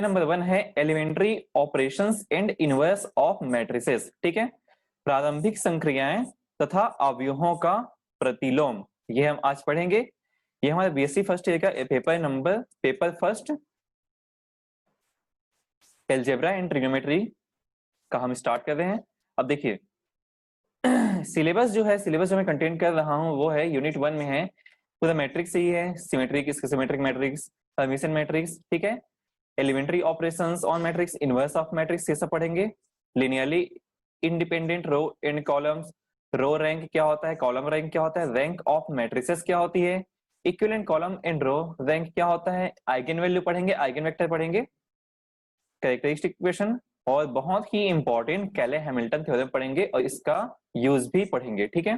Number 1 है elementary operations and inverse of matrices. ठीक है, प्रारंभिक संक्रियाएं तथा अवयवों का प्रतिलोम, ये हम आज पढ़ेंगे। ये हमारे बीएससी फर्स्ट ईयर का paper first algebra and trigonometry का हम स्टार्ट कर रहे हैं। अब देखिए सिलेबस जो मैं कंटेंट कर रहा हूं वो है यूनिट 1 में है, पूरा मैट्रिक्स ही है, सिमेट्रिक मैट्रिक्स, हर्मिटियन मैट्रिक्स। ठीक है, elementary operations on matrix, inverse of matrix, ये सब पढ़ेंगे। Linearly independent row and columns, row rank क्या होता है, कॉलम रैंक क्या होता है, रैंक ऑफ मैट्रिसेस क्या होती है, equivalent column and row rank क्या होता है, आइगन वैल्यू पढ़ेंगे, आइगन वेक्टर पढ़ेंगे, कैरेक्टरिस्टिक इक्वेशन, और बहुत ही इंपॉर्टेंट कैले हैमिल्टन थ्योरम पढ़ेंगे और इसका यूज भी पढ़ेंगे। ठीक है,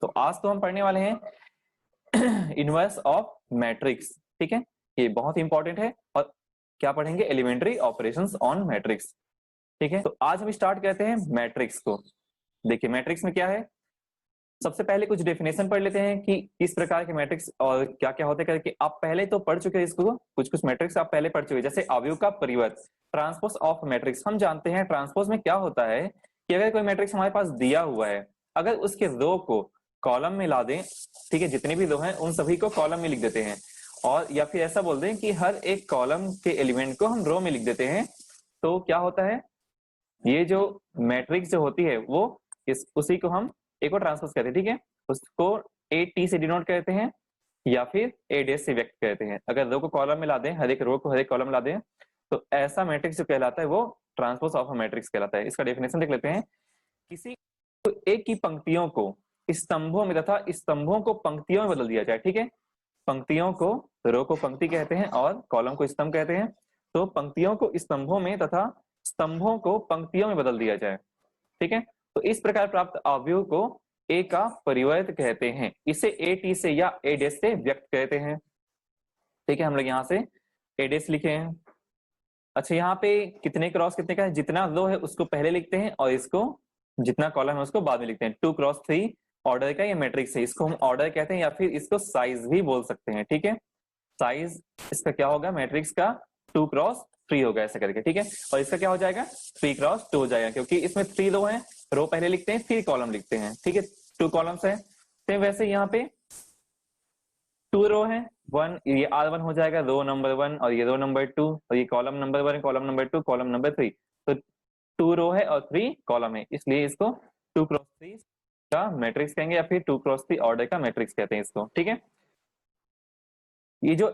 तो आज तो हम पढ़ने वाले हैं इनवर्स ऑफ मैट्रिक्स। ठीक है, ये बहुत इंपॉर्टेंट है। और क्या पढ़ेंगे, एलिमेंट्री ऑपरेशंस ऑन मैट्रिक्स। ठीक है, तो आज हम स्टार्ट करते हैं मैट्रिक्स को। देखिए मैट्रिक्स में क्या है, सबसे पहले कुछ डेफिनेशन पढ़ लेते हैं कि इस प्रकार के मैट्रिक्स और क्या क्या होते हैं करके। आप पहले तो पढ़ चुके हैं इसको, कुछ मैट्रिक्स आप पहले पढ़ चुके हैं, जैसे अवयव का परिवर्त, ट्रांसपोज ऑफ मैट्रिक्स। हम जानते हैं ट्रांसपोज में क्या होता है कि अगर कोई मैट्रिक्स हमारे पास दिया हुआ है, अगर उसके रो को कॉलम में ला दें, ठीक है, जितने भी रो हैं उन सभी को कॉलम में लिख देते हैं, और या फिर ऐसा बोल दें कि हर एक कॉलम के एलिमेंट को हम रो में लिख देते हैं, तो क्या होता है, ये जो मैट्रिक्स जो होती है वो उसी को हम एक और ट्रांसपोज कहते हैं। ठीक है, उसको ए टी से डिनोट करते हैं या फिर ए डैश से व्यक्त करते हैं। अगर रो को कॉलम में ला दें, हर एक रो को हर एक कॉलम में ला दें, तो ऐसा मैट्रिक्स जो कहलाता है वो ट्रांसपोज ऑफ मैट्रिक्स कहलाता है। इसका डेफिनेशन देख लेते हैं। किसी एक की पंक्तियों को स्तंभों में तथा स्तंभों को पंक्तियों में बदल दिया जाए। ठीक है, पंक्तियों को, रो को पंक्ति कहते हैं और कॉलम को स्तंभ कहते हैं, तो पंक्तियों को स्तंभों में तथा स्तंभों को पंक्तियों में बदल दिया जाए। ठीक है, तो इस प्रकार प्राप्त अवयव को ए का परिवर्त कहते हैं। इसे ए टी से या ए डैश से व्यक्त कहते हैं। ठीक है, हम लोग यहाँ से ए डैश लिखे हैं। अच्छा, यहाँ पे कितने क्रॉस कितने का है, जितना रो है उसको पहले लिखते हैं और इसको जितना कॉलम है उसको बाद में लिखते हैं। 2x3 ऑर्डर का ये मैट्रिक्स है, इसको हम ऑर्डर कहते हैं या फिर इसको साइज भी बोल सकते हैं। ठीक है, साइज इसका क्या होगा, मैट्रिक्स का 2x3 होगा ऐसा करके। ठीक है, और इसका क्या हो जाएगा, 3x2 हो जाएगा, क्योंकि इसमें 3 रो है, रो पहले लिखते हैं फिर कॉलम लिखते हैं। ठीक है, 2 कॉलम्स है। सेम वैसे यहाँ पे 2 रो है, 1 ये R1 हो जाएगा, रो नंबर 1, और ये रो नंबर 2, और ये column number 1, column number 2, column number 3। तो 2 रो है और 3 कॉलम है, इसलिए इसको 2x3 का मैट्रिक्स कहेंगे या फिर 2x3 ऑर्डर का मैट्रिक्स कहते हैं इसको। ठीक है, ये जो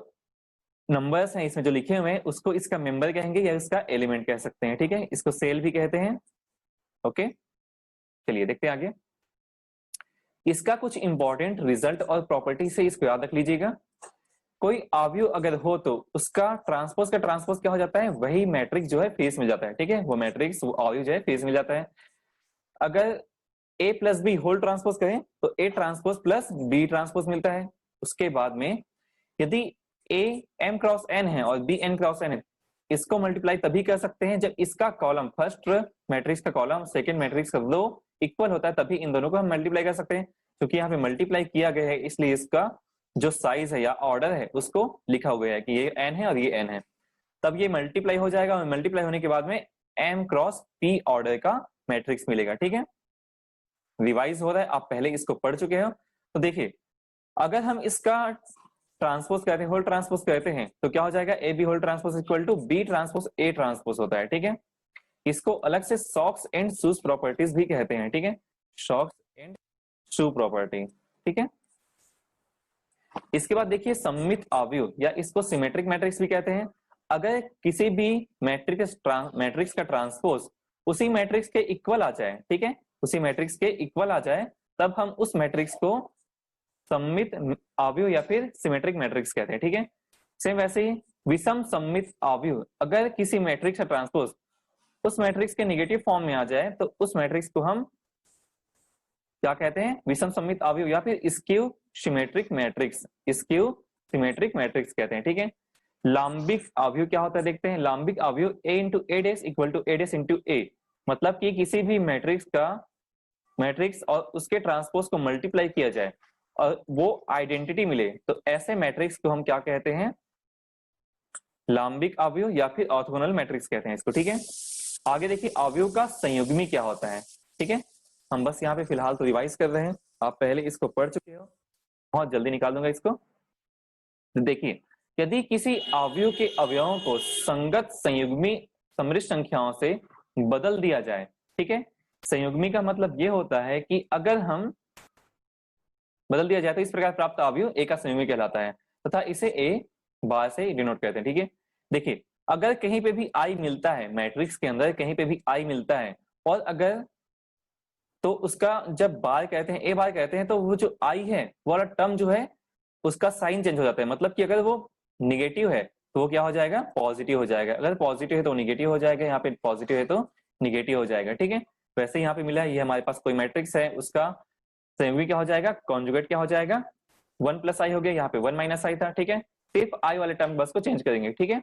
नंबर्स हैं इसमें जो लिखे हुए हैं उसको इसका मेंबर कहेंगे या इसका एलिमेंट कह सकते हैं। ठीक है, इसको सेल भी कहते हैं। ओके, चलिए देखते हैं आगे। इसका कुछ इंपॉर्टेंट रिजल्ट और प्रॉपर्टी से इसको याद रख लीजिएगा। कोई अवयव अगर हो तो उसका ट्रांसपोज का ट्रांसपोज क्या हो जाता है, वही मैट्रिक्स जो है फेस में जाता है। ठीक है, वो मैट्रिक्स वो अवयव जो है फेस में जाता है। अगर A plus B whole transpose करें तो A transpose plus B transpose मिलता है। उसके बाद में यदि ए एम क्रॉस एन है और बी एन क्रॉस एन है, इसको मल्टीप्लाई तभी कर सकते हैं जब इसका कॉलम, फर्स्ट मैट्रिक्स का कॉलम सेकंड मैट्रिक्स का रो इक्वल होता है, तभी इन दोनों को हम मल्टीप्लाई कर सकते हैं। क्योंकि यहाँ पे मल्टीप्लाई किया गया है इसलिए इसका जो साइज है या ऑर्डर है उसको लिखा हुआ है कि ये एन है और ये एन है, तब ये मल्टीप्लाई हो जाएगा और मल्टीप्लाई होने के बाद में एम क्रॉस पी ऑर्डर का मैट्रिक्स मिलेगा। ठीक है, रिवाइज हो रहा है, आप पहले इसको पढ़ चुके हो। तो देखिए अगर हम इसका ट्रांसपोज करते हैं, होल ट्रांसपोज करते हैं, तो क्या हो जाएगा, A B whole transpose equal to B transpose A transpose होता है। ठीक है, इसको अलग से सॉक्स एंड शूज प्रॉपर्टीज भी कहते हैं। ठीक है, सॉक्स एंड शू प्रॉपर्टी। ठीक है, इसके बाद देखिए सममित अवयव या इसको सिमेट्रिक मैट्रिक्स भी कहते हैं। अगर किसी भी मैट्रिक्स का ट्रांसपोज उसी मैट्रिक्स के इक्वल आ जाए, ठीक है, उसी मैट्रिक्स के इक्वल आ जाए, तब हम उस मैट्रिक्स को सममित अवयव या फिर सिमेट्रिक मैट्रिक्स कहते हैं। ठीक है, सेम वैसे ही विषम सममित अवयव, अगर किसी मैट्रिक्स का ट्रांसपोज उस मैट्रिक्स के नेगेटिव फॉर्म में आ जाए तो उस मैट्रिक्स को हम क्या कहते हैं, विषम सममित अवयव या फिर skew symmetric matrix, skew symmetric matrix कहते हैं। ठीक है, लांबिक अवयव क्या होता है देखते हैं। लांबिक अवयव a into A dash equal to A dash into A, मतलब कि किसी भी मैट्रिक्स और उसके ट्रांसपोज को मल्टीप्लाई किया जाए और वो आइडेंटिटी मिले, तो ऐसे मैट्रिक्स को हम क्या कहते हैं, लांबिक अवयव या फिर ऑर्थोगोनल मैट्रिक्स कहते हैं इसको, ठीक है। आगे देखिए अवयव का संयुग्मी क्या होता है, ठीक है। हम बस यहाँ पे फिलहाल तो रिवाइज कर रहे हैं, आप पहले इसको पढ़ चुके हो, बहुत जल्दी निकाल दूंगा इसको। तो देखिए यदि किसी अवयव के अवयवों को संगत संयुग्मी समृद्ध संख्याओं से बदल दिया जाए, ठीक है। संयुग्मी का मतलब ये होता है कि अगर हम बदल दिया जाए तो इस प्रकार प्राप्त अवयव ए का संयुग्मी कहलाता है तथा इसे ए बार से डिनोट कहते हैं, ठीक है। देखिए अगर कहीं पे भी आई मिलता है मैट्रिक्स के अंदर, कहीं पे भी आई मिलता है और अगर तो उसका जब बार कहते हैं, ए बार कहते हैं, तो वो जो आई है वो वाला टर्म जो है उसका साइन चेंज हो जाता है। मतलब कि अगर वो निगेटिव है तो वो क्या हो जाएगा, पॉजिटिव हो जाएगा। अगर पॉजिटिव है तो निगेटिव हो जाएगा, यहाँ पे पॉजिटिव है तो निगेटिव हो जाएगा, ठीक है। वैसे यहाँ पे मिला है, ये हमारे पास कोई मैट्रिक्स है, उसका संयुग्मी क्या हो जाएगा, कॉन्जुगेट क्या हो जाएगा, 1 प्लस आई हो गया, यहाँ पे 1 माइनस आई था, ठीक है। सिर्फ आई वाले टर्म बस को चेंज करेंगे, ठीक है।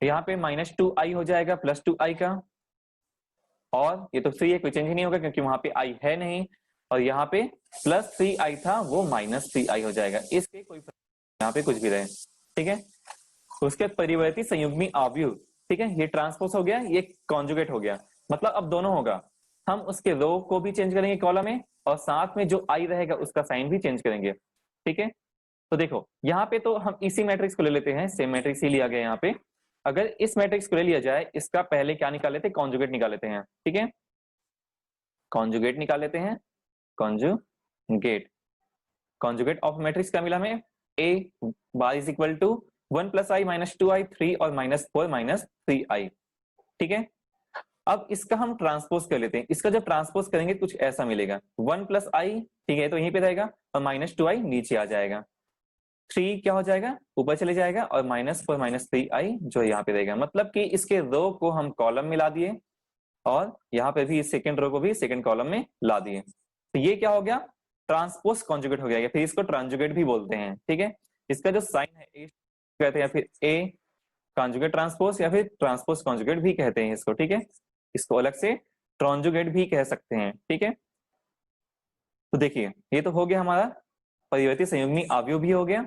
यहाँ पे -2i हो जाएगा +2i का, और ये तो 3 है, कोई चेंज ही नहीं होगा क्योंकि वहां पे i है नहीं, और यहाँ पे +3i था वो -3i हो जाएगा, इसके कोई यहाँ पे कुछ भी रहे, ठीक है। उसके परिवर्ती संयुग्मी अवयव, ठीक है, ये ट्रांसपोज हो गया, ये कॉन्जुगेट हो गया, मतलब अब दोनों होगा। हम उसके रो को भी चेंज करेंगे कॉलम में, और साथ में जो आई रहेगा उसका साइन भी चेंज करेंगे, ठीक है। तो देखो यहाँ पे तो हम इसी मैट्रिक्स को ले लेते हैं, सेम मैट्रिक्स ही लिया गया यहाँ पे। अगर इस मैट्रिक्स को ले लिया जाए, इसका पहले क्या निकाल लेते हैं, कॉन्जुगेट निकाल लेते हैं, ठीक है। कॉन्जुगेट निकाल लेते हैं, कॉन्जुगेट कॉन्जुगेट ऑफ मैट्रिक्स क्या मिला हमें, A bar is equal to 1 plus i -2i 3 और -4 -3i, ठीक है। अब इसका हम ट्रांसपोज कर लेते हैं, इसका जब ट्रांसपोज करेंगे कुछ ऐसा मिलेगा, 1 प्लस आई, ठीक है, तो यहीं पे रहेगा, और -2i नीचे आ जाएगा, 3 क्या हो जाएगा, ऊपर चले जाएगा, और -4 -3i जो यहाँ पे रहेगा। मतलब कि इसके रो को हम कॉलम में ला दिए, और यहाँ पे भी सेकंड रो को भी सेकंड कॉलम में ला दिए, तो ये क्या हो गया, ट्रांसपोज कॉन्जुगेट हो गया, या फिर इसको ट्रांजुगेट भी बोलते हैं, ठीक है। इसका जो साइन है ए कहते हैं, या फिर ए कॉन्जुगेट ट्रांसपोज, या फिर ट्रांसपोज कॉन्जुगेट भी कहते हैं इसको, ठीक है। इसको अलग से ट्रांजुगेट भी कह सकते हैं, ठीक है। तो देखिए ये तो हो गया हमारा परिवर्ती संयुग्मी अवयव भी हो गया।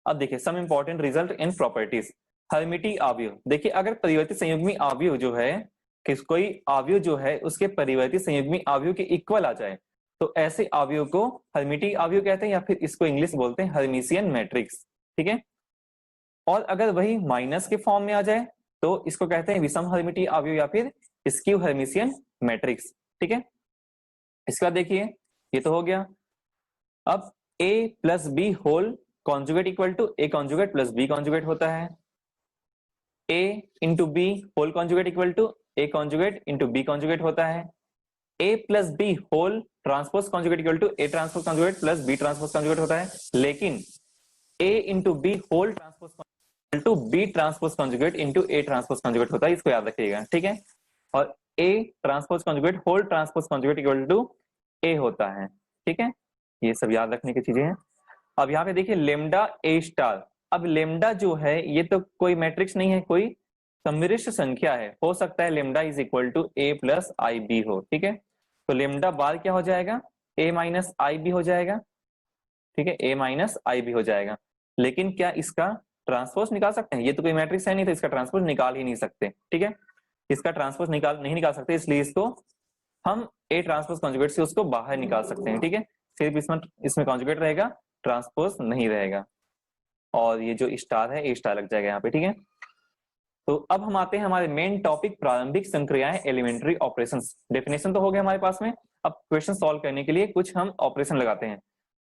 अब देखिए some important result in properties, हर्मिटी अवयव। देखिए अगर परिवर्ती संयुग्मी अवयव जो है, कोई अवयव जो है उसके परिवर्ती संयुग्मी अवयव के इक्वल आ जाए, तो ऐसे अवयव को हर्मिटी अवयव कहते हैं, या फिर इसको इंग्लिश बोलते हैं हर्मिशियन मैट्रिक्स, ठीक है। और अगर वही माइनस के फॉर्म में आ जाए तो इसको कहते हैं विषम हर्मिटी अवयव या फिर स्क्यू हर्मिशियन मैट्रिक्स, ठीक है। इसका देखिए ये तो हो गया। अब a plus B whole conjugate equal to A conjugate plus B conjugate होता है, a into B whole conjugate equal to A conjugate into B conjugate होता है, a plus B whole transpose conjugate equal to A transpose conjugate plus B transpose conjugate होता है। लेकिन a into B whole transpose equal to B transpose conjugate into A transpose conjugate होता है, इसको याद रखिएगा, ठीक है। और a transpose conjugate whole transpose conjugate equal to a होता है, ठीक है। ये सब याद रखने की चीजें हैं। अब यहाँ पे देखिए लेमडा ए स्टार, अब लेमडा जो है ये तो कोई मैट्रिक्स नहीं है, कोई सम्मिश्र संख्या है, हो सकता है lambda is equal to A plus i B हो, ठीक है। तो लेमडा बार क्या हो जाएगा, ए माइनस आई बी हो जाएगा, ठीक है, ए माइनस आई बी हो जाएगा। लेकिन क्या इसका ट्रांसपोज निकाल सकते हैं, ये तो कोई मैट्रिक्स है नहीं, तो इसका ट्रांसपोज निकाल ही नहीं सकते, ठीक है। इसका ट्रांसपोज नहीं निकाल सकते, इसलिए इसको हम ए ट्रांसपोज कॉन्जुगेट से उसको बाहर निकाल सकते हैं, ठीक है। सिर्फ इसमें कॉन्जुगेट रहेगा, ट्रांसपोज नहीं रहेगा, और ये जो स्टार है ए स्टार लग जाएगा यहाँ पे, ठीक है। तो अब हम आते हैं हमारे मेन टॉपिक, प्रारंभिक संक्रियाएं एलिमेंट्री ऑपरेशंस। डेफिनेशन तो हो गया हमारे पास में, अब क्वेश्चन सॉल्व करने के लिए कुछ हम ऑपरेशन लगाते हैं।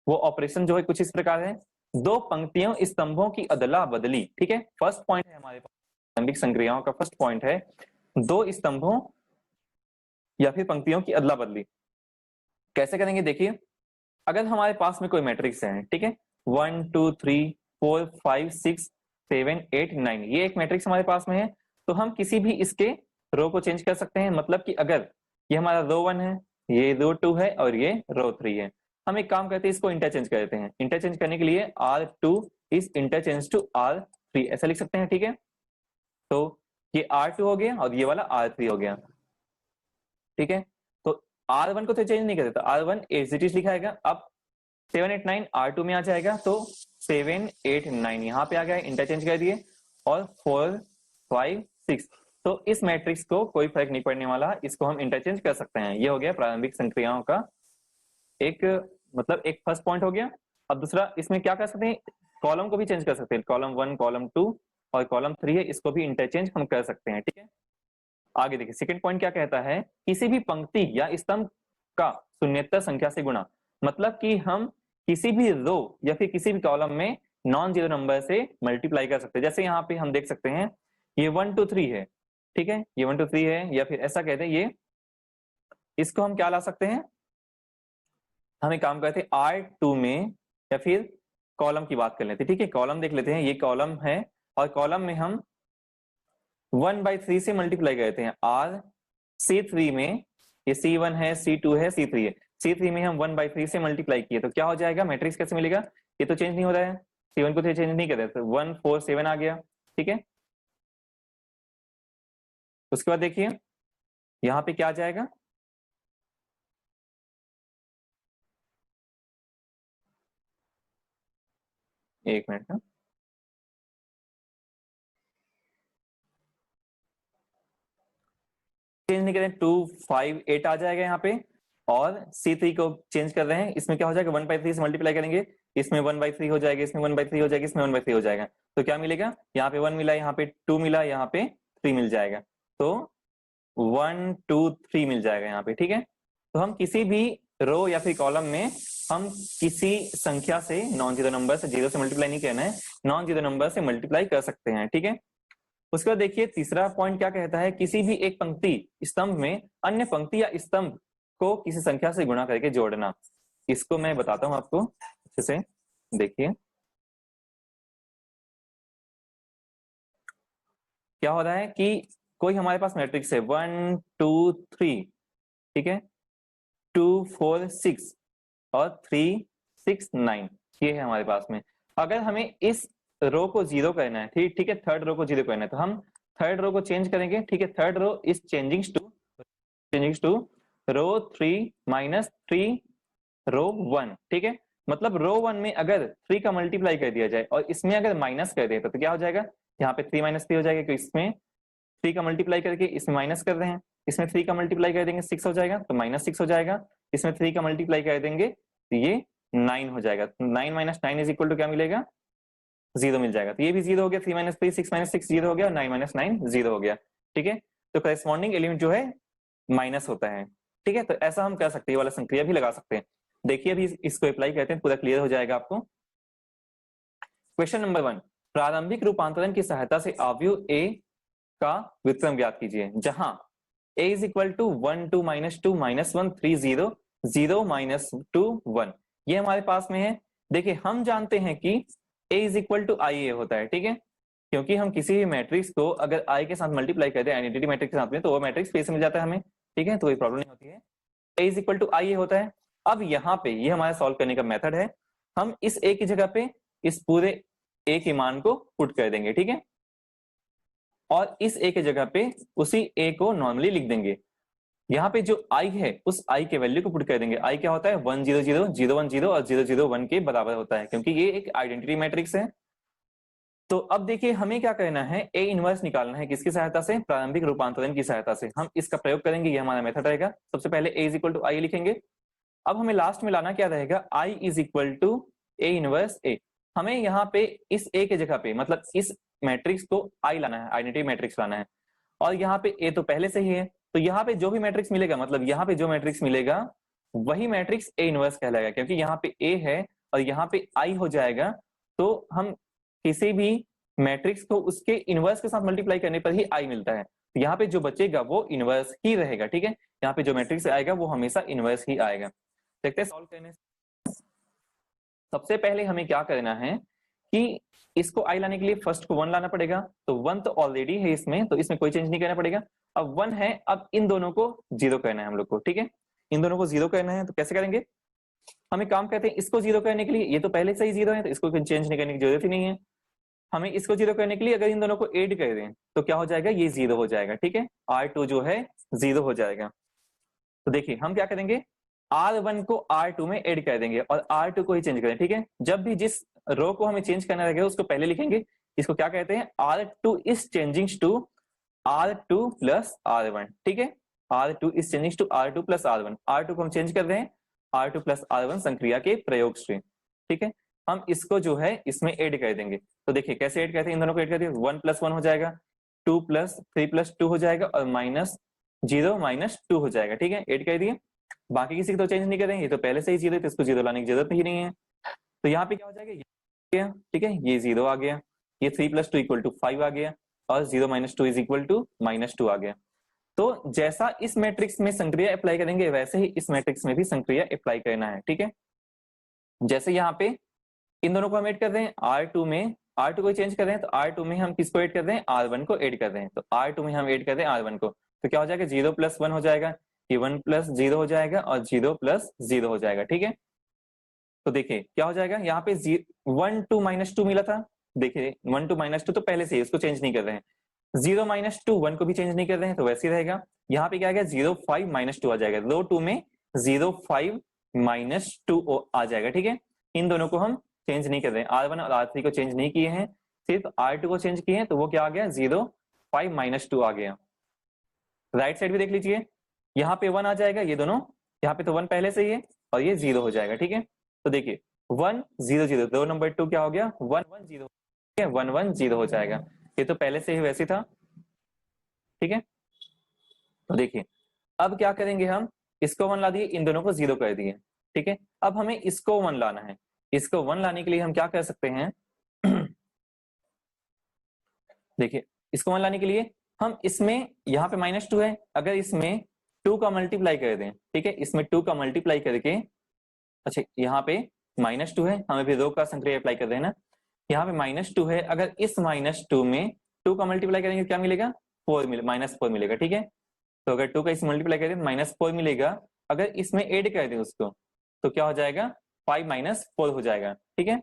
वो ऑपरेशन जो है कुछ इस प्रकार है, दो पंक्तियों स्तंभों की अदला बदली, ठीक है। फर्स्ट पॉइंट है हमारे पास प्रारंभिक संक्रियाओं का, फर्स्ट पॉइंट है दो स्तंभों या फिर पंक्तियों की अदला बदली। कैसे करेंगे, देखिए अगर हमारे पास में कोई मैट्रिक्स है, ठीक है, 1 2 3 4 5 6 7 8 9, ये एक मैट्रिक्स हमारे पास में है, तो हम किसी भी इसके रो को चेंज कर सकते हैं। मतलब कि अगर ये हमारा रो 1 है, ये रो 2 है, और ये रो 3 है, हम एक काम करते हैं, इसको इंटरचेंज कर देते हैं। इंटरचेंज करने के लिए R2 is interchange to R3 ऐसा लिख सकते हैं, ठीक है। तो ये R2 हो गया और ये वाला R3 हो गया, ठीक है। तो R1 को तो चेंज नहीं कर देता, R1 एज इट इज लिखाएगा। अब 7 8 9 R2 में आ जाएगा, तो 7 8 9 यहाँ पे आ गया, इंटरचेंज कर दिए, और 4 5 6। तो इस मैट्रिक्स को कोई फर्क नहीं पड़ने वाला, इसको हम इंटरचेंज कर सकते हैं। ये हो गया प्रारंभिक संक्रियाओं का एक मतलब एक फर्स्ट पॉइंट हो गया। अब दूसरा, इसमें क्या कर सकते हैं, कॉलम को भी चेंज कर सकते हैं, कॉलम 1 कॉलम 2 और कॉलम 3 है, इसको भी इंटरचेंज हम कर सकते हैं। ठीक है, आगे देखिए सेकंड पॉइंट क्या कहता है, किसी भी पंक्ति या स्तंभ का शून्येतर संख्या से गुणा, मतलब कि हम किसी भी रो या फिर किसी भी कॉलम में नॉन जीरो नंबर से मल्टीप्लाई कर सकते हैं। जैसे यहाँ पे हम देख सकते हैं ये 1 2 3 है, ठीक है, ये 1 2 3 है, या फिर ऐसा कहते हैं ये, इसको हम क्या ला सकते हैं, हम एक काम करते हैं R2 में, या फिर कॉलम की बात कर लेते हैं। ठीक है, कॉलम देख लेते हैं, ये कॉलम है और कॉलम में हम 1/3 से मल्टीप्लाई करते हैं। R C3 में ये C1 है, C2 है, C3 है, C3 में हम 1/3 से मल्टीप्लाई किए तो क्या हो जाएगा, मैट्रिक्स कैसे मिलेगा, ये तो चेंज नहीं हो रहा है, C1 को तो चेंज नहीं कर रहे, तो 1 4 7 आ गया। ठीक है, उसके बाद देखिए यहाँ पे क्या आ जाएगा, एक मिनट ना, चेंज नहीं करें, 2 5 8 आ जाएगा यहाँ पे, और C3 को चेंज कर रहे हैं, इसमें क्या हो जाएगा, 1/3 से मल्टीप्लाई करेंगे, इसमें 1/3 हो जाएगा, इसमें 1/3 हो जाएगा, इसमें 1/3 हो जाएगा, तो क्या मिलेगा, यहाँ पे 1 मिला, यहाँ पे 2 मिला, यहाँ पे 3 मिल जाएगा, तो 1 2 3 मिल जाएगा यहाँ पे। ठीक है, तो हम किसी भी रो या फिर कॉलम में हम किसी संख्या से, नॉन जीरो नंबर से, जीरो से मल्टीप्लाई नहीं करना है, नॉन जीरो नंबर से मल्टीप्लाई कर सकते हैं। ठीक है, उसके बाद देखिए तीसरा पॉइंट क्या कहता है, किसी भी एक पंक्ति स्तंभ में अन्य पंक्ति या स्तंभ को किसी संख्या से गुणा करके जोड़ना। इसको मैं बताता हूं आपको अच्छे से, देखिए क्या हो रहा है कि कोई हमारे पास मैट्रिक्स है 1 2 3, ठीक है, 2 4 6 और 3 6 9, ये है हमारे पास में। अगर हमें इस रो को जीरो करना है, ठीक है, थर्ड रो को जीरो करना है, तो हम थर्ड रो को चेंज करेंगे। ठीक है, third row is changing to row 3 minus 3 row 1। ठीक है, मतलब रो 1 में अगर 3 का मल्टीप्लाई कर दिया जाए और इसमें अगर माइनस कर दे तो क्या हो जाएगा, यहाँ पे 3 माइनस 3 हो जाएगा, तो इसमें 3 का मल्टीप्लाई करके इसमें माइनस कर रहे हैं, इसमें 3 का मल्टीप्लाई कर देंगे 6 हो जाएगा, तो -6 हो जाएगा, इसमें 3 का मल्टीप्लाई कर देंगे तो ये 9 हो जाएगा, 9 माइनस 9 इज इक्वल टू क्या मिलेगा, 0 मिल जाएगा। तो ये भी 0 हो गया, 3 माइनस 3 6 माइनस 6 0 हो गया, और 9 माइनस 9 0 हो गया। ठीक है, तो करेस्पॉन्डिंग एलिमेंट जो है माइनस होता है। ठीक है, तो ऐसा हम कर सकते हैं, ये वाला संक्रिया भी लगा सकते हैं। देखिए अभी इसको अप्लाई करते हैं, पूरा क्लियर हो जाएगा आपको। क्वेश्चन नंबर 1, प्रारंभिक रूपांतरण की सहायता से अवयव ए का व्युत्क्रम ज्ञात कीजिए, जहां a इज इक्वल टू 1 2 -2 -1 3 0 0 -2 1, ये हमारे पास में है। देखिए हम जानते हैं कि a इज इक्वल टू आई ए होता है। ठीक है, क्योंकि हम किसी भी मैट्रिक्स को अगर i के साथ मल्टीप्लाई करते हैं आइडेंटिटी मैट्रिक्स के साथ में, तो वो मैट्रिक्स पे से मिल जाता है हमें। ठीक है, तो कोई प्रॉब्लम नहीं होती है, a इज इक्वल टू आई ए होता है। अब यहाँ पे ये हमारा सॉल्व करने का मेथड है, हम इस a की जगह पे इस पूरे a के मान को पुट कर देंगे। ठीक है, और इस a के जगह पे उसी a को नॉर्मली लिख देंगे। यहाँ पे जो i है उस i के वैल्यू को पुट कर देंगे। i क्या होता है, 1 0 0 0 1 0 और 0 0 1 के बराबर होता है, क्योंकि ये एक आइडेंटिटी मैट्रिक्स है। तो अब देखिए हमें क्या करना है, a इनवर्स निकालना है, किसकी सहायता से, प्रारंभिक रूपांतरण की सहायता से हम इसका प्रयोग करेंगे, ये हमारा मेथड रहेगा। सबसे पहले a is equal to I लिखेंगे। अब हमें लास्ट में लाना क्या रहेगा, i is equal to a inverse a। हमें यहाँ पे इस a के जगह पे, मतलब इस मैट्रिक्स को i लाना है, आइडेंटिटी मैट्रिक्स लाना है, और यहाँ पे a तो पहले से ही है, तो यहाँ पे जो भी मैट्रिक्स मिलेगा, मतलब यहाँ पे जो मैट्रिक्स मिलेगा वही मैट्रिक्स a इनवर्स कहलाएगा, क्योंकि यहाँ पे a है और यहाँ पे i हो जाएगा। तो हम किसी भी मैट्रिक्स को उसके इनवर्स के साथ मल्टीप्लाई करने पर ही i मिलता है, तो यहाँ पे जो बचेगा वो इनवर्स ही रहेगा। ठीक है, यहाँ पे जो मैट्रिक्स आएगा वो हमेशा इनवर्स ही आएगा। देखते हैं सॉल्व करने से। सबसे पहले हमें क्या करना है कि इसको i लाने के लिए फर्स्ट को 1 लाना पड़ेगा, तो 1 तो ऑलरेडी है इसमें, तो इसमें कोई चेंज नहीं करना पड़ेगा। अब 1 है, अब इन दोनों को 0 करना है हम लोग को। ठीक है, इन दोनों को 0 करना है, तो कैसे करेंगे, हम एक काम करते हैं, इसको 0 करने के लिए, ये तो पहले से ही 0 है तो इसको चेंज नहीं करने की जरूरत ही नहीं है। हमें इसको 0 करने के लिए अगर इन दोनों को ऐड कर दें तो क्या हो जाएगा, ये 0 हो जाएगा। ठीक है, R2 जो है 0 हो जाएगा। तो देखिए हम क्या करेंगे, R1 को R2 में ऐड कर देंगे और R2 को ही चेंज करें, ठीक है। जब भी जिस रो को हमें चेंज करना रहेगा उसको पहले लिखेंगे, इसको क्या कहते हैं, R2 is changing to R2 plus R1, ठीक है। R2 is changing to R2 plus R1, R2 को हम चेंज कर रहे हैं R2 प्लस R1 संक्रिया के प्रयोग से, ठीक है। हम इसको जो है इसमें ऐड कर देंगे। तो देखिए कैसे ऐड करते हैं, इन दोनों को ऐड करते हैं, 1 प्लस 1 हो जाएगा, 2 प्लस 3 प्लस 2 हो जाएगा और माइनस 0 माइनस 2 हो जाएगा, ठीक है। ऐड कर दिए, बाकी किसी को तो चेंज नहीं करेंगे, ये तो पहले से ही 0 है तो इसको 0 लाने की जरूरत ही नहीं है। तो यहाँ पे क्या हो जाएगा, ठीक है, ये 0 आ गया, ये 3 प्लस 2 इक्वल टू 5 आ गया और 0 minus 2 is equal to minus 2 आ गया। तो जैसा इस मैट्रिक्स में संक्रिया अप्लाई करेंगे वैसे ही इस मैट्रिक्स में भी संक्रिया अप्लाई करना है, ठीक है। जैसे यहाँ पे इन दोनों को हम ऐड कर रहे हैं R2 में, R2 को चेंज कर रहे हैं तो R2 में हम किसको ऐड कर रहे हैं, R1 को ऐड कर रहे हैं। तो R2 में हम ऐड कर रहे हैं R1 को, तो क्या हो जाएगा, 0 प्लस 1 हो जाएगा, ये 1 प्लस 0 हो जाएगा और 0 प्लस 0 हो जाएगा, ठीक है। तो देखिए क्या हो जाएगा, यहाँ पे 1 2 माइनस 2 मिला था, देखिए 1 2 माइनस 2 तो पहले से ही उसको चेंज नहीं कर रहे हैं, 0 माइनस 2 1 को भी चेंज नहीं कर रहे हैं तो वैसे ही रहेगा। यहाँ पे क्या आ गया, 0 5 माइनस 2 आ जाएगा, रो 2 में 0 5 माइनस 2 आ जाएगा, ठीक है। इन दोनों को हम चेंज नहीं कर रहे हैं, R1 और R3 को चेंज नहीं किए हैं, सिर्फ R2 को चेंज किए हैं, तो वो क्या आ गया, 0 5 माइनस 2 आ गया। राइट साइड भी देख लीजिए, यहाँ पे 1 आ जाएगा, ये दोनों, यहाँ पे तो 1 पहले से ही है और ये 0 हो जाएगा, ठीक है। तो देखिए 1 0 0, रो नंबर 2 क्या हो गया, 1 1 0, 1 1 0 हो जाएगा, ये तो पहले से ही वैसे था, ठीक है। तो देखिए अब क्या करेंगे, हम इसको 1 ला दिए, इन दोनों को 0 कर दिए, ठीक है। अब हमें इसको 1 लाना है, इसको 1 लाने के लिए हम क्या कर सकते हैं देखिए इसको 1 लाने के लिए हम इसमें, यहाँ पे माइनस 2 है, अगर इसमें 2 का मल्टीप्लाई कर दें, ठीक है, इसमें 2 का मल्टीप्लाई करके, अच्छा यहाँ पे माइनस 2 है, हमें भी रो का संक्रिया अप्लाई कर देना, यहाँ पे माइनस 2 है, अगर इस माइनस 2 में 2 का मल्टीप्लाई करेंगे क्या मिलेगा, 4 मिलेगा, माइनस 4 मिलेगा, ठीक है। तो अगर 2 का इस मल्टीप्लाई करें तो माइनस 4 मिलेगा, अगर इसमें ऐड कर दें उसको तो क्या हो जाएगा, 5 माइनस 4 हो जाएगा, ठीक है,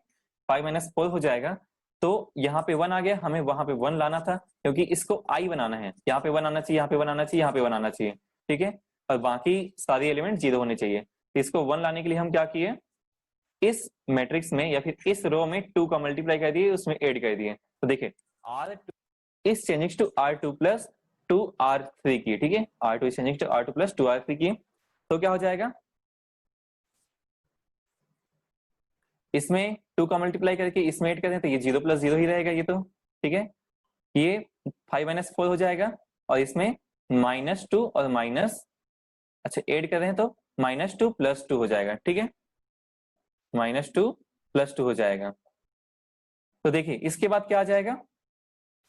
5 माइनस 4 हो जाएगा। तो यहाँ पे 1 आ गया, हमें वहां पे 1 लाना था क्योंकि इसको I बनाना है, यहाँ पे 1 आना चाहिए, यहाँ पे 1 आना चाहिए, यहाँ पे 1 आना चाहिए, ठीक है, और बाकी सारे एलिमेंट 0 होने चाहिए। इसको 1 लाने के लिए हम क्या किए, इस मैट्रिक्स में या फिर इस रो में 2 का मल्टीप्लाई कर दिए, उसमें ऐड कर दिए। तो देखिए R2 is changing to R2 plus 2 R3 की, ठीक है, R2 is changing to R2 plus 2 R3 की, तो क्या हो जाएगा, इसमें 2 का मल्टीप्लाई करके इसमें ऐड करें तो ये 0 प्लस 0 ही रहेगा, ये तो ठीक है, ये 5 माइनस 4 हो जाएगा और इसमें माइनस 2 और माइनस, अच्छा ऐड कर रहे हैं तो माइनस 2 प्लस 2 हो जाएगा, ठीक है, माइनस 2 प्लस 2 हो जाएगा। तो देखिए इसके बाद क्या आ जाएगा,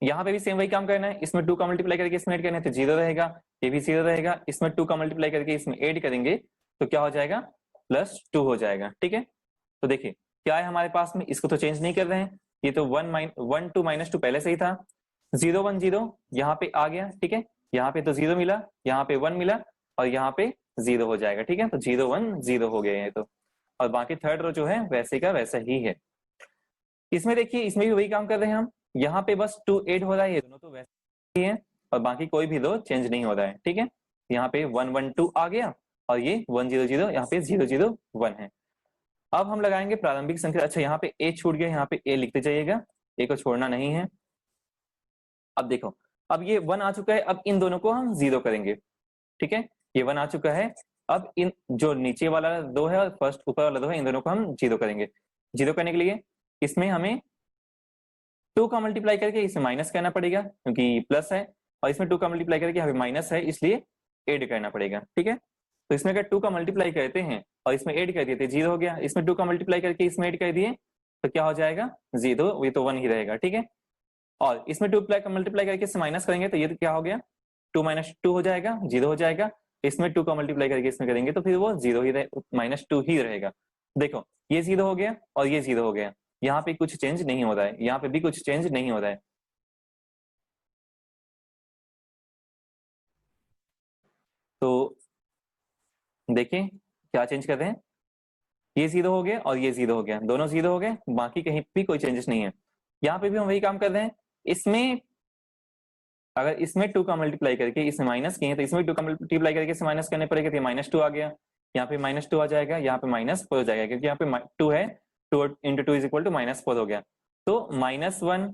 यहाँ पे भी सेम वही काम करना है, इसमें 2 का मल्टीप्लाई करके इसमें ऐड करना है तो 0 रहेगा, ये भी 0 रहेगा, इसमें 2 का मल्टीप्लाई करके इसमें ऐड करेंगे तो क्या हो जाएगा, प्लस 2 हो जाएगा, ठीक है। तो देखिए क्या है हमारे पास में, इसको तो चेंज नहीं कर रहे हैं, ये तो 1 2 माइनस 2 पहले से ही था, 0 1 0 यहाँ पे आ गया, ठीक है, यहाँ पे तो 0 मिला, यहाँ पे 1 मिला और यहाँ पे 0 हो जाएगा, ठीक है, तो 0 1 0 हो गए हैं। तो और बाकी थर्ड रो जो है वैसे का वैसा ही है। इसमें देखिए इसमें भी वही काम कर रहे हैं हम, यहाँ पे बस 2 ऐड हो रहा है, ये दोनों तो वैसे ही है और बाकी कोई भी रो चेंज नहीं हो रहा है, ठीक है। यहाँ पे 1 1 2 आ गया और ये 1 0 0, यहाँ पे 0 0 1 है। अब हम लगाएंगे प्रारंभिक संख्या, अच्छा यहाँ पे a छूट गया, यहाँ पे a लिखते जाइएगा, a को छोड़ना नहीं है। अब देखो अब ये 1 आ चुका है, अब इन दोनों को हम 0 करेंगे, ठीक है, ये 1 आ चुका है, अब इन जो नीचे वाला 2 है और फर्स्ट ऊपर वाला 2 है, इन दोनों को हम 0 करेंगे। 0 करने के लिए इसमें हमें 2 का मल्टीप्लाई करके इसे माइनस करना पड़ेगा क्योंकि प्लस है, और इसमें 2 का मल्टीप्लाई करके हमें माइनस है इसलिए ऐड करना पड़ेगा, ठीक है। तो इसमें अगर 2 का मल्टीप्लाई करते हैं और इसमें ऐड कर दिए थे 0 हो गया, इसमें 2 का मल्टीप्लाई करके इसमें ऐड कर दिए तो क्या हो जाएगा 0, ये तो 1 ही रहेगा, ठीक है। और इसमें 2 का मल्टीप्लाई करके इससे माइनस करेंगे तो ये तो क्या हो गया 2 माइनस 2 हो जाएगा, 0 हो जाएगा, इसमें 2 का मल्टीप्लाई करके इसमें करेंगे तो फिर वो 0 ही माइनस 2 ही रहेगा। देखो ये 0 हो गया और ये 0 हो गया, यहाँ पे कुछ चेंज नहीं हो रहा है, यहाँ पे भी कुछ चेंज नहीं हो रहा है। तो देखिए क्या चेंज कर रहे हैं, ये 0 हो गया और ये 0 हो गया, दोनों 0 हो गए, बाकी कहीं भी कोई चेंजेस नहीं है। यहाँ पे भी हम वही काम कर रहे हैं, इसमें अगर इसमें 2 का मल्टीप्लाई करके इसमें माइनस किए तो इसमें 2 का मल्टीप्लाई करके इसे माइनस करने पड़ेगा तो माइनस 2 आ गया, यहाँ पे -2 आ जाएगा, यहाँ पे -4 हो जाएगा, क्योंकि यहाँ पे 2 है, 2 × 2 = -4 हो गया। तो -1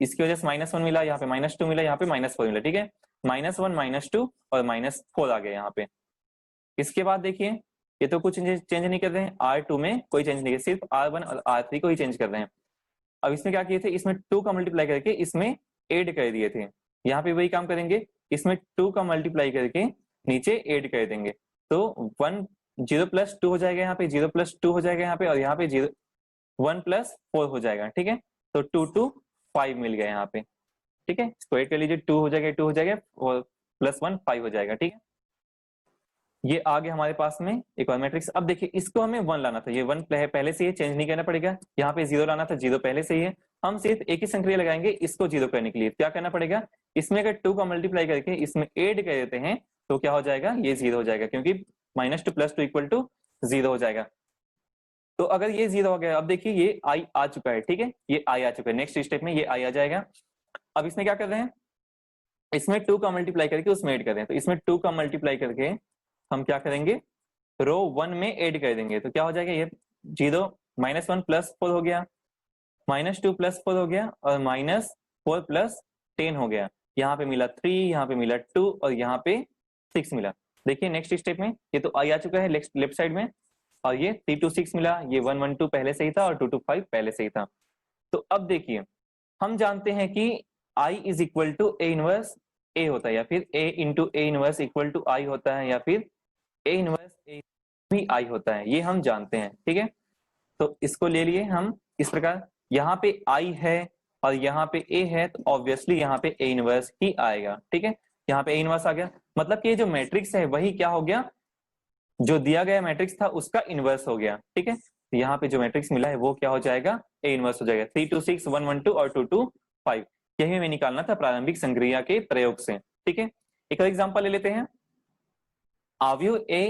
इसकी वजह से -1 मिला, यहाँ पे -2 मिला, यहाँ पे -4 मिला, ठीक है। -1 -2 और -4 आ गया यहाँ पे। इसके बाद देखिए ये तो कुछ चेंज नहीं कर रहे हैं, R2 में कोई चेंज नहीं है, सिर्फ R1 और R3 को ही चेंज कर रहे हैं। अब इसमें क्या किए थे, इसमें 2 का मल्टीप्लाई करके इसमें ऐड कर दिए थे। यहाँ पे वही काम करेंगे, इसमें 2 का मल्टीप्लाई करके नीचे ऐड कर देंगे। तो 0 + 2 हो जाएगा, यहाँ पे 0 + 2 हो जाएगा यहाँ पे, और यहाँ पे 1 + 4 हो जाएगा, ठीक है। तो 2 2 5 मिल गया यहाँ पे, ठीक है। इसको ऐड कर लीजिए, 2 हो जाएगा, 2 हो जाएगा और +1 5 हो जाएगा, ठीक है। ये आ गया हमारे पास में एक और मैट्रिक्स। अब देखिए इसको हमें 1 लाना था, ये 1 पहले से ही चेंज नहीं करना पड़ेगा। यहाँ पे 0 लाना था, 0 पहले से ही है। हम सिर्फ एक ही संक्रिया लगाएंगे इसको 0 करने के लिए। क्या करना पड़ेगा, इसमें अगर 2 का मल्टीप्लाई करके इसमें ऐड कर देते हैं तो क्या हो जाएगा, ये 0 हो जाएगा, क्योंकि -2 + 2 = 0 हो जाएगा। तो अगर ये 0 हो गया, अब देखिए ये i आ चुका है, ठीक है, ये i आ चुका है। नेक्स्ट स्टेप में ये i आ जाएगा। अब इसमें क्या कर रहे हैं, इसमें 2 का मल्टीप्लाई करके उसमें ऐड कर रहे हैं। तो इसमें 2 का मल्टीप्लाई करके हम क्या करेंगे, रो 1 में ऐड कर देंगे। तो क्या हो जाएगा, ये 0 -1 + 4 हो गया, -2 + 4 हो गया, और -4 + 10 हो गया। यहाँ पे मिला 3, यहाँ पे मिला 2 और यहाँ पे 6 मिला। देखिए नेक्स्ट स्टेप में ये तो i आ चुका है लेफ्ट साइड में, और ये 3 2 6 मिला, ये 1 1 2 पहले से ही था और 2 2 5 पहले से ही था। तो अब देखिए हम जानते हैं कि I = A 1 A होता है, या फिर A × A 1 = I होता है, या फिर A 1 A भी I होता है, ये हम जानते हैं, ठीक है। तो इसको ले लिए हम इस प्रकार, यहाँ पे I है और यहाँ पे A है, तो ऑब्वियसली यहाँ पे A 1 ही आएगा, ठीक है। यहाँ पे A 1 आ गया, मतलब कि ये जो मैट्रिक्स है वही क्या हो गया, जो दिया गया मैट्रिक्स था उसका इनवर्स हो गया, ठीक है। तो यहाँ पे जो मैट्रिक्स मिला है वो क्या हो जाएगा, A 1 हो जाएगा। 3 2 6 1 1 2 और 2 2 5, यही हमें निकालना था प्रारंभिक संक्रिया के प्रयोग से, ठीक है। एक और एग्जांपल ले लेते हैं, अवयव A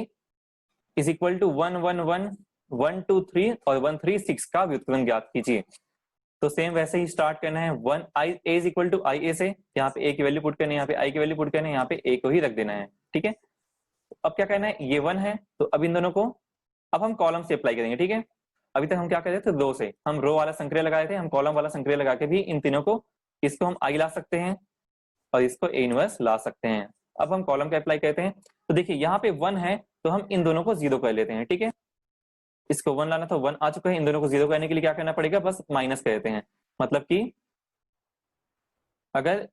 = 1 1 1 1 2 3 और 1 3 6 का व्युत्क्रम ज्ञात कीजिए। तो सेम वैसे ही स्टार्ट करना है, A = IA से, यहाँ पे A की वैल्यू पुट करनी है, यहाँ पे I की वैल्यू पुट करनी है, यहाँ पे A को ही रख देना है, ठीक है। अब क्या करना है, ये 1 है, तो अब इन दोनों को अब हम कॉलम से अप्लाई करेंगे, ठीक है। अभी तक हम क्या कर रहे थे, रो से, हम रो वाला संक्रिया लगाए थे, हम कॉलम वाला संक्रिया लगा के भी इन तीनों को, इसको हम I ला सकते हैं और इसको A 1 ला सकते हैं। अब हम कॉलम का अप्लाई करते हैं, तो देखिए यहाँ पे 1 है, तो हम इन दोनों को 0 कर लेते हैं, ठीक है। इसको 1 लाना था, 1 आ चुका है, इन दोनों को 0 करने के लिए क्या करना पड़ेगा, बस माइनस कर देते हैं। मतलब कि अगर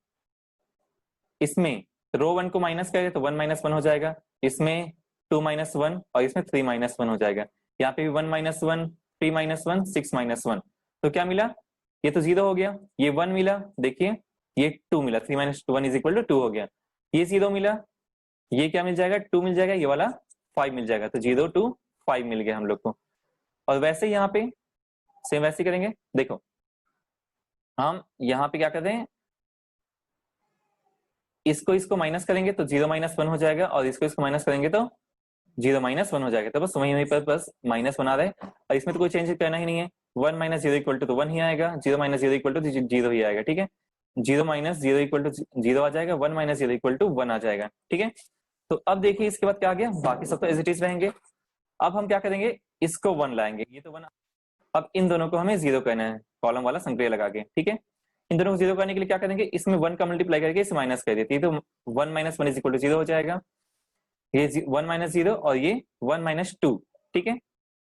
इसमें रो 1 को माइनस करें तो 1 - 1 हो जाएगा, इसमें 2 - 1 और इसमें 3 - 1 हो जाएगा। यहाँ पे भी 1 - 1 3 - 1 6 - 1, तो क्या मिला, ये तो 0 हो गया, ये 1 मिला, देखिए ये 2 मिला, 3 - 1 = 2 हो गया, ये 0 मिला, ये क्या मिल जाएगा, 2 मिल जाएगा, ये वाला 5 मिल जाएगा। तो 0 2 5 मिल गया हम लोग को। और वैसे ही यहाँ पे सेम वैसे ही करेंगे, देखो हम यहाँ पे क्या कर रहे हैं, इसको माइनस करेंगे तो 0 - 1 हो जाएगा, और इसको माइनस करेंगे तो 0 - 1 हो जाएगा। तो बस वहीं पर बस माइनस बना रहे, और इसमें तो कोई चेंज करना ही नहीं है। 1 - 0 = 1 ही आएगा, 0 - 0 = 0 ही आएगा, ठीक है। 0 - 0 = 0 आ जाएगा, 1 - 0 = 1 आ जाएगा, ठीक है। तो अब देखिए इसके बाद क्या आ गया, बाकी सब तो एज इट इज रहेंगे। अब हम क्या करेंगे, इसको 1 लाएंगे, ये तो 1। अब इन दोनों को हमें 0 करना है, कॉलम वाला संक्रिया लगा के, ठीक है। इन दोनों को 0 करने के लिए क्या करेंगे, इसमें 1 का मल्टीप्लाई करके इसे माइनस कर देती है, तो 1 - 1 = 0 हो जाएगा, ये 1 - 0 और ये 1 - 2, ठीक है।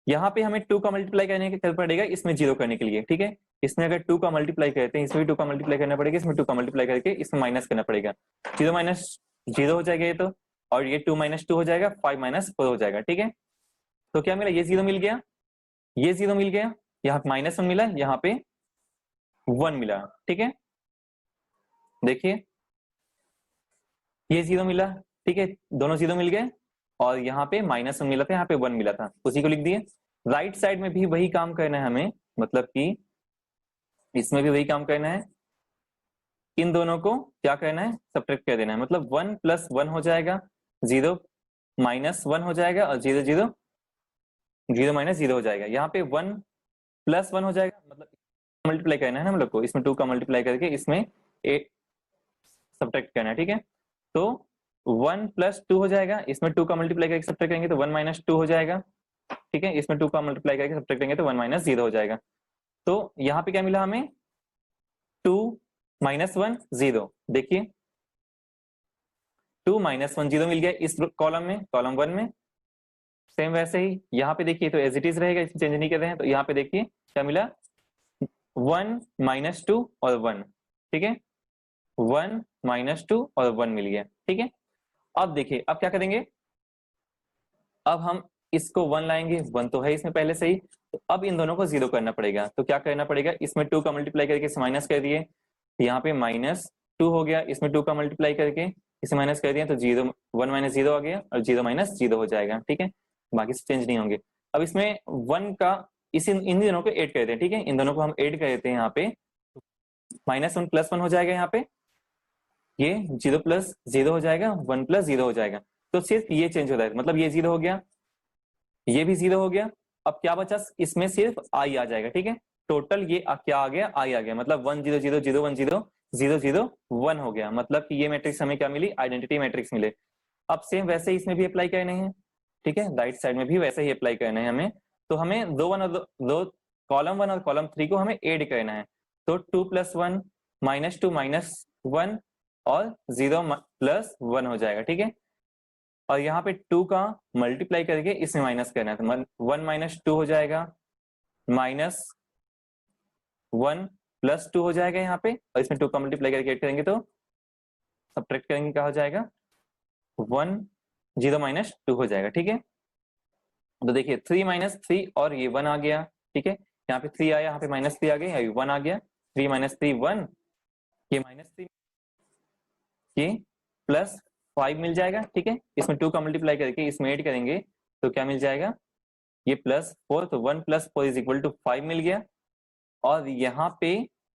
यहाँ पे हमें 2 का मल्टीप्लाई करने के पड़ेगा इसमें 0 करने के लिए, ठीक है। इसमें अगर 2 का मल्टीप्लाई करते हैं, इसमें भी 2 का मल्टीप्लाई करना पड़ेगा, इसमें 2 का मल्टीप्लाई करके इसमें माइनस करना पड़ेगा, 0 - 0 हो जाएगा ये तो, और ये 2 - 2 हो जाएगा, 5 - 4 हो जाएगा, ठीक है। तो क्या मिला, ये 0 मिल गया, ये 0 मिल गया, यहाँ -1 मिला, यहाँ पे 1 मिला, ठीक है। देखिए ये 0 मिला, ठीक है, दोनों 0 मिल गए, और यहाँ पे -1 मिला था, यहाँ पे 1 मिला था, उसी को लिख दिए। राइट साइड में भी वही काम करना है हमें, मतलब कि इसमें भी वही काम करना है, इन दोनों को क्या करना है, सब्ट्रैक्ट कर देना है। मतलब 1 + 1 हो जाएगा, 0 - 1 हो जाएगा, और 0 0 0 - 0 हो जाएगा। यहाँ पे 1 + 1 हो जाएगा, मतलब मल्टीप्लाई करना है ना हम लोग को, इसमें 2 का मल्टीप्लाई करके इसमें 8 सब्ट्रैक्ट करना है, ठीक है। तो 1 प्लस 2 हो जाएगा, इसमें 2 का मल्टीप्लाई करके सब्ट्रैक्ट करेंगे तो 1 माइनस 2 हो जाएगा, ठीक है। इसमें 2 का मल्टीप्लाई करके सब्ट्रैक्ट करेंगे तो 1 माइनस 0 हो जाएगा। तो यहाँ पे क्या मिला हमें, 2 माइनस 1 0। देखिए 2 माइनस 1 0 मिल गया इस कॉलम में, कॉलम 1 में। सेम वैसे ही यहाँ पे देखिए तो एज इट इज रहेगा, इसमें चेंज नहीं कर रहे हैं। तो यहाँ पे देखिए क्या मिला, 1 माइनस 2 और 1, ठीक है। 1 माइनस 2 और 1 मिल गया, ठीक है। अब देखिए अब क्या करेंगे, अब हम इसको 1 लाएंगे, 1 तो है इसमें पहले से ही, तो अब इन दोनों को 0 करना पड़ेगा। तो क्या करना पड़ेगा, इसमें 2 का मल्टीप्लाई करके इसे माइनस कर दिए, यहाँ पे -2 हो गया, इसमें 2 का मल्टीप्लाई करके इसे माइनस कर दिया तो 0 1 माइनस 0 आ गया और 0 माइनस 0 हो जाएगा, ठीक है। बाकी से चेंज नहीं होंगे। अब इसमें 1 का इन दोनों को ऐड कर देते हैं, ठीक है। इन दोनों को हम ऐड कर देते हैं, यहाँ पे -1 प्लस 1 हो जाएगा, यहाँ पे ये 0 प्लस 0 हो जाएगा, 1 प्लस 0 हो जाएगा। तो सिर्फ ये चेंज हो रहा है, मतलब ये 0 हो गया, ये भी 0 हो गया। अब क्या बचा, इसमें सिर्फ आई आ जाएगा, ठीक है। टोटल ये क्या आ गया, आई आ गया, मतलब 1 0 0 0 1 0 0 0 1 हो गया। मतलब कि ये मैट्रिक्स हमें क्या मिली, आइडेंटिटी मैट्रिक्स मिले। अब सेम वैसे ही इसमें भी अप्लाई करने हैं, ठीक है। राइट साइड में भी वैसे ही अप्लाई करना है हमें। तो हमें दो कॉलम 1 और कॉलम 3 को हमें ऐड करना है। तो 2 प्लस 1 -2 -1 और 0 प्लस 1 हो जाएगा, ठीक है। और यहाँ पे 2 का मल्टीप्लाई करके इसमें माइनस करना है, तो 1 माइनस 2 हो जाएगा, -1 प्लस 2 हो जाएगा यहाँ पे, और इसमें 2 का मल्टीप्लाई करके ऐड करेंगे तो सब्ट्रैक्ट करेंगे क्या हो जाएगा, 1 0 माइनस 2 हो जाएगा, ठीक है। तो देखिए 3 माइनस 3 और ये 1 आ गया, ठीक है। यहाँ पे 3 आया, यहाँ पे -3 आ गया, यहाँ 1 आ गया, 3 माइनस 3 1, ये -3, ये +5 मिल जाएगा, ठीक है। इसमें 2 का मल्टीप्लाई करके इसमें ऐड करेंगे तो क्या मिल जाएगा, ये +4, तो 1 + 4 = 5 मिल गया। और यहाँ पे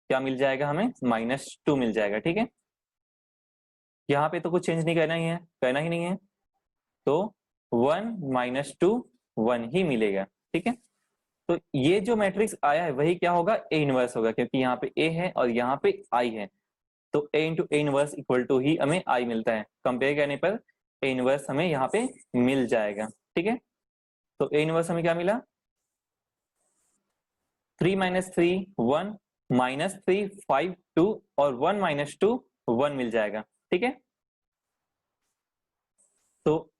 क्या मिल जाएगा हमें, -2 मिल जाएगा, ठीक है। यहाँ पे तो कुछ चेंज नहीं करना ही है, करना ही नहीं है, तो 1 - 2 1 ही मिलेगा, ठीक है। तो ये जो मैट्रिक्स आया है वही क्या होगा, ए इनवर्स होगा, क्योंकि यहाँ पे ए है और यहाँ पे आई है। तो A into A inverse equal to ही हमें आई मिलता है। कंपेयर करने पर ए इनवर्स हमें यहाँ पे मिल जाएगा, ठीक है। तो ए इनवर्स हमें क्या मिला, 3 - 3 1 -3 5 2 और 1 - 2 1 मिल जाएगा, ठीक है। तो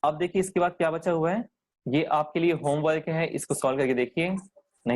अब देखिए इसके बाद क्या बचा हुआ है, ये आपके लिए होमवर्क है, इसको सॉल्व करके देखिए।